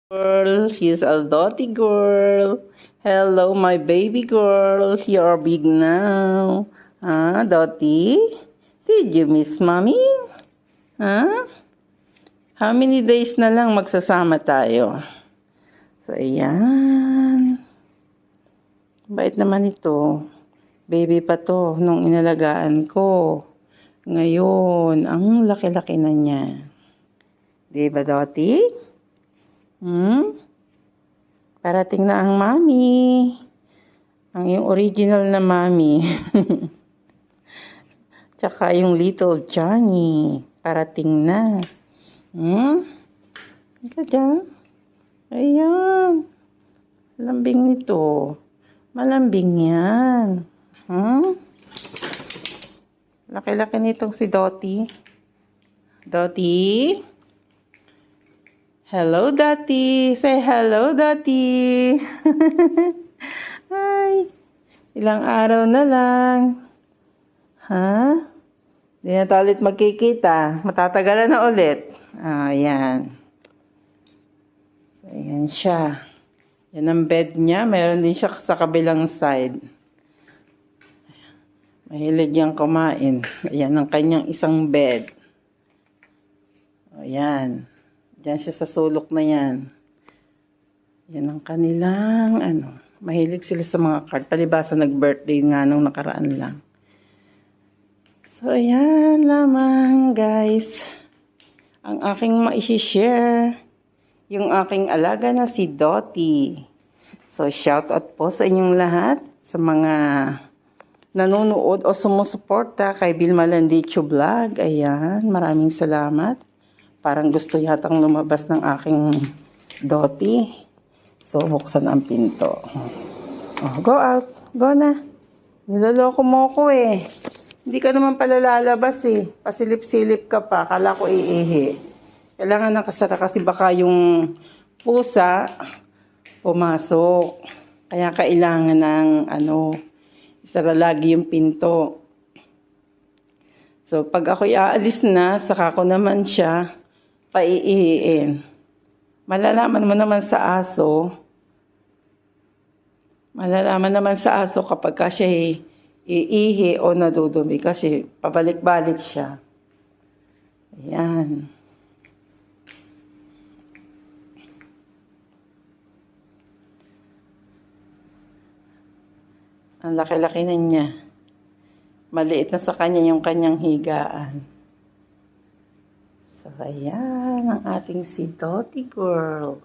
Girl, she's a naughty girl. Hello, my baby girl. You're big now. Huh, Dottie? Did you miss mommy? Huh? How many days na lang magsasama tayo? So, ayan. Bait naman ito. Baby pa to nung inalagaan ko. Ngayon, ang laki-laki na niya. Diba, Dottie? Parating na ang mami. Ang yung original na mami. Tsaka yung little Johnny. Parating na. Ika dyan. Ayan. Lambing nito. Malambing yan. Laki-laki nitong si Dottie. Dottie? Hello, Dottie. Say hello, Dottie. Ay, ilang araw na lang. Ha? Hindi na tayo ulit magkikita. Matatagalan na ulit. Ayan. So, ayan siya. Yan ang bed niya. Meron din siya sa kabilang side. Mahilig niyang kumain. Ayan ang kanyang isang bed. Ayan. Diyan siya sa sulok na yan. Yan ang kanilang, mahilig sila sa mga card. Palibasa nag-birthday nga nung nakaraan lang. So, ayan lamang, guys. Ang aking ma-share. Yung aking alaga na si Dottie. So, shout out po sa inyong lahat. Sa mga nanonood o sumusuporta kay Vilma Landicho Vlog. Ayan, maraming salamat. Parang gusto yatang lumabas ng aking Dottie. So, buksan ang pinto. Oh, go out. Go na. Niloloko mo ko eh. Hindi ka naman pala lalabas eh. Pasilip-silip ka pa. Kala ko iihi. Kailangan nakasara kasi baka yung pusa pumasok. Kaya kailangan ng isara lagi yung pinto. So, pag ako'y aalis na, saka ko naman siya paiihiin. Malalaman mo naman sa aso. Malalaman naman sa aso kapag ka siya iihi o nadudumi kasi pabalik-balik siya. Ayan. Ang laki-laki na niya. Maliit na sa kanya yung kanyang higaan. So, ayan ang ating si Dottie girl.